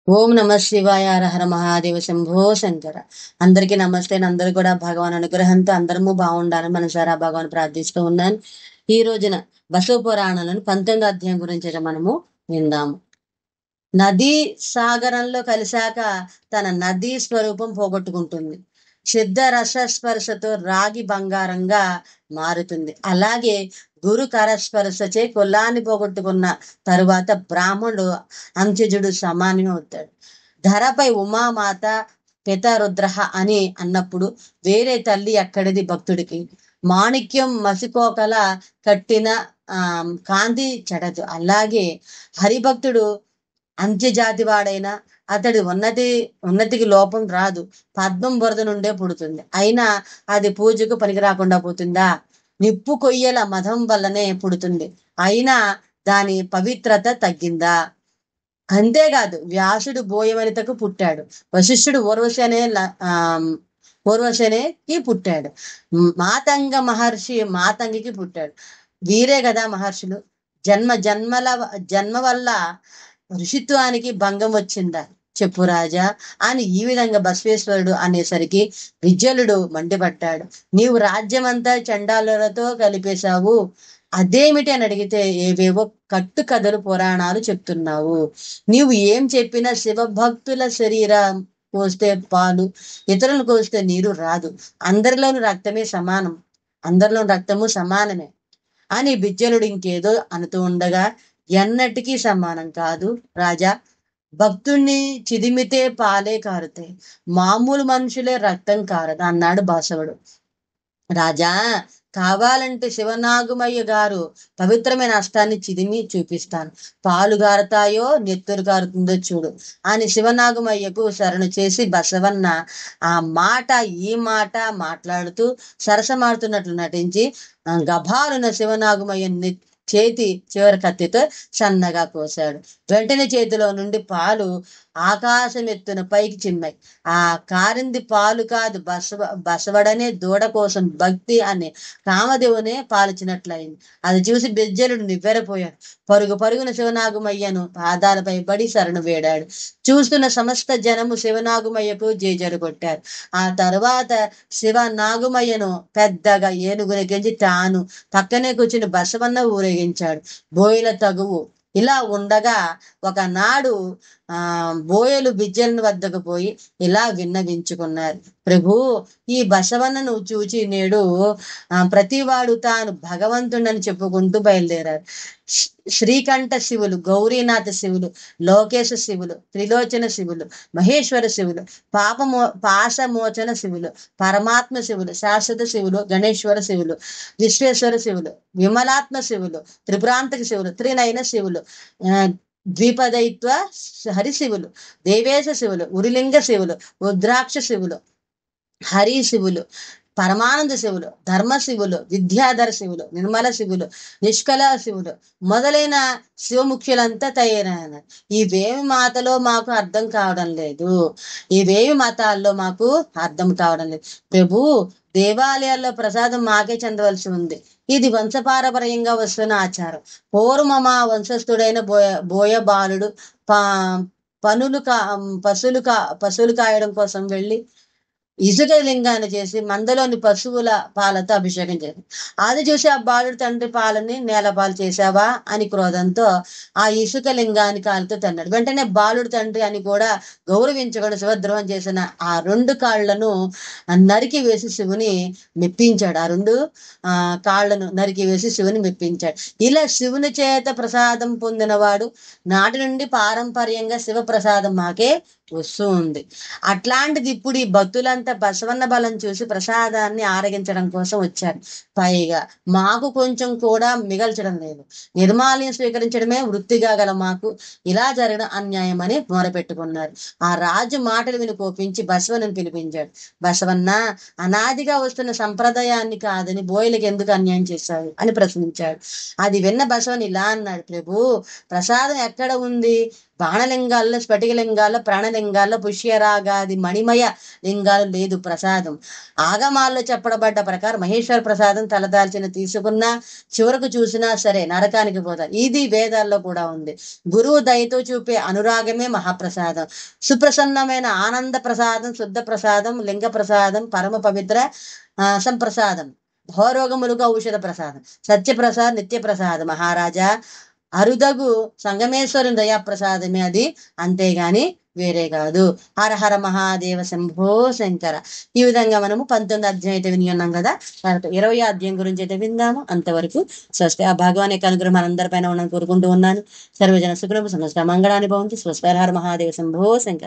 ఓం నమ శివాయ హర హర మహాదేవ శంభో శంకర. అందరికీ నమస్తే. అందరూ కూడా భగవాన్ అనుగ్రహంతో అందరము బాగుండాలని మనసారా భగవాన్ ప్రార్థిస్తూ ఉన్నాను. ఈ రోజున బసవ పురాణంలోని 19వ అధ్యాయం గురించి మనము విందాము. నదీ సాగరంలో కలిశాక తన నదీ స్వరూపం పోగొట్టుకుంటుంది. సిద్ధ రసస్పర్శతో రాగి బంగారంగా మారుతుంది. అలాగే గురు కరస్పర్శచే కులాన్ని పోగొట్టుకున్న తరువాత బ్రాహ్మణుడు అంత్యజుడు సమానం అవుతాడు. ధరపై ఉమామాత పితరుద్ర అని అన్నప్పుడు వేరే తల్లి ఎక్కడిది భక్తుడికి. మాణిక్యం మసిపోకల కట్టిన కాంతి చెడదు. అలాగే హరిభక్తుడు అంత్యజాతి వాడైనా అతడి ఉన్నతికి లోపం రాదు. పద్మం బురద నుండే పుడుతుంది. అయినా అది పూజకు పనికి రాకుండా పోతుందా? నిప్పు కొయ్యల మదం వల్లనే పుడుతుంది. అయినా దాని పవిత్రత తగ్గిందా? అంతేకాదు, వ్యాసుడు బోయవనితకు పుట్టాడు. వశిష్ఠుడు ఊర్వశనేకి పుట్టాడు. మాతంగ మహర్షి మాతంగికి పుట్టాడు. వీరే కదా మహర్షులు. జన్మ వల్ల ఋషిత్వానికి భంగం వచ్చిందా చెప్పు రాజా అని ఈ విధంగా బసవేశ్వరుడు అనేసరికి విజ్జలుడు మండిపడ్డాడు. నీవు రాజ్యమంతా చండాలులతో కలిపేశావు, అదేమిటి అని అడిగితే ఏవేవో కట్టు కథలు పురాణాలు చెప్తున్నావు. నీవు ఏం చెప్పినా శివభక్తుల శరీరం కోస్తే పాలు, ఇతరులను కోస్తే నీరు రాదు. అందరిలోని రక్తమే సమానం, అందరిలోని రక్తము సమానమే అని బిజ్జలుడు ఇంకేదో అనుతూ ఉండగా, ఎన్నటికీ సమానం కాదు రాజా. భక్తుణ్ణి చిదిమితే పాలే కారుతాయి, మామూలు మనుషులే రక్తం కారదు అన్నాడు బాసవుడు. రాజా, కావాలంటే శివనాగుమయ్య గారు పవిత్రమైన అష్టాన్ని చిదిమి చూపిస్తాను. పాలు గారుతాయో నెత్తురు కారుతుందో చూడు అని శివనాగుమయ్యకు శరణు చేసి బసవన్న ఆ మాట ఈ మాట మాట్లాడుతూ సరసమాడుతున్నట్లు నటించి గభాలున శివనాగుమయ్య చేతి చివరి కత్తితో సన్నగా కోశాడు. వెంటనే చేతిలో నుండి పాలు ఆకాశం ఎత్తున పైకి చిమ్మాయి. ఆ కారింది పాలు కాదు, బసవడనే దూడ కోసం భక్తి అనే కామదేవునే పాలిచినట్లయింది. అది చూసి బిజ్జలుడు నివ్వెరపోయాడు. పరుగున శివనాగుమయ్యను పాదాలపై పడి శరణు వేడాడు. చూస్తున్న సమస్త జనము శివనాగుమయ్యకు జేజలు కొట్టారు. ఆ తరువాత శివనాగుమయ్యను పెద్దగా ఏనుగునెక్కించి తాను పక్కనే కూర్చుని బసవన్న ఊరేగించాడు. బోయిల తగువు ఇలా ఉండగా ఒకనాడు బోయలు బిజ్జలను వద్దకు పోయి ఇలా విన్నవించుకున్నారు. ప్రభు, ఈ బసవన్నను చూచి నేడు ప్రతివాడు తాను భగవంతుడని చెప్పుకుంటూ బయలుదేరారు. శ్రీకంఠ శివులు, గౌరీనాథ శివులు, లోకేశ శివులు, త్రిలోచన శివులు, మహేశ్వర శివులు, పాశమోచన శివులు, పరమాత్మ శివులు, శాశ్వత శివులు, గణేశ్వర శివులు, విశ్వేశ్వర శివులు, విమలాత్మ శివులు, త్రిపురాంతక శివులు, త్రినయన శివులు, ద్విపదైత్వ హరిశివులు, దేవేశ శివులు, ఉరిలింగ శివులు, రుద్రాక్ష శివులు, హరి శివులు, పరమానంద శివులు, ధర్మ శివులు, విద్యాధర శివులు, నిర్మల శివులు, నిష్కల శివులు మొదలైన శివముఖ్యులంతా తయారైనారు. ఇవేమి మాటలో మాకు అర్థం కావడం లేదు, ఇవేమి మతాల్లో మాకు అర్థం కావడం లేదు. ప్రభు, దేవాలయాల్లో ప్రసాదం మాకే చెందవలసి ఉంది. ఇది వంశపారపర్యంగా వస్తున్న ఆచారం. పూర్వ మా వంశస్థుడైన బోయ బాలుడు పశువులు కాయడం కోసం వెళ్ళి ఇసుక లింగాన్ని చేసి మందలోని పశువుల పాలతో అభిషేకం చేశాడు. అది చూసి ఆ బాలుడు తండ్రి పాలని నేలపాలు చేశావా అని క్రోధంతో ఆ ఇసుక లింగాన్ని కాలుతో తన్నాడు. వెంటనే బాలుడు తండ్రి అని కూడా గౌరవించకుండా శివద్రోహం చేసిన ఆ 2 కాళ్లను నరికి వేసి శివుని మెప్పించాడు. ఆ 2 కాళ్లను నరికి వేసి శివుని మెప్పించాడు. ఇలా శివుని చేత ప్రసాదం పొందినవాడు నాటి నుండి పారంపర్యంగా శివ ప్రసాదం మాకే వస్తూ ఉంది. అట్లాంటిది ఇప్పుడు ఈ భక్తులంతా బసవన్న బలం చూసి ప్రసాదాన్ని ఆరగించడం కోసం వచ్చారు. పైగా మాకు కొంచెం కూడా మిగల్చడం లేదు. నిర్మాల్యం స్వీకరించడమే వృత్తిగా గల మాకు ఇలా జరగడం అన్యాయం అని మొరపెట్టుకున్నారు. ఆ రాజు మాటలు విని కోపించి బసవన్నను పిలిపించాడు. బసవన్న, అనాదిగా వస్తున్న సంప్రదాయాన్ని కాదని బోయలకు ఎందుకు అన్యాయం చేశావు అని ప్రశ్నించాడు. అది విన్న బసవన్ ఇలా అన్నాడు. ప్రభు, ప్రసాదం ఎక్కడ ఉంది? బాణలింగాల్లో, స్ఫటికలింగాల్లో, ప్రాణలింగాల్లో, పుష్యరాగాది మణిమయ లింగాలు లేదు ప్రసాదం. ఆగమాల్లో చెప్పబడ్డ ప్రకారం మహేశ్వర ప్రసాదం తలదాల్చిన తీసుకున్నా చివరకు చూసినా సరే నరకానికి పోతారు. ఇది వేదాల్లో కూడా ఉంది. గురువు దయతో చూపే అనురాగమే మహాప్రసాదం. సుప్రసన్నమైన ఆనంద ప్రసాదం, శుద్ధ ప్రసాదం, లింగ ప్రసాదం, పరమ పవిత్ర సంప్రసాదం, భవరోగములకు ఔషధ ప్రసాదం, సత్యప్రసాద్, నిత్య ప్రసాదం. మహారాజా, అరుదగు సంగమేశ్వరుని దయాప్రసాదమే అది, అంతేగాని వేరే కాదు. హర హర మహాదేవ శంభో శంకర. ఈ విధంగా మనము 19 అధ్యాయం అయితే విని ఉన్నాం కదా. 20 అధ్యాయం గురించి అయితే విందాము. అంతవరకు స్వస్తి. ఆ భగవాన్ యొక్క అనుగ్రహం మనందరిపైన ఉండని కోరుకుంటూ ఉన్నాను. సర్వజన సుఖం సమస్త మంగళాన్ని భవంతు. స్వస్తి. హర హర మహాదేవ శంభో శంకర.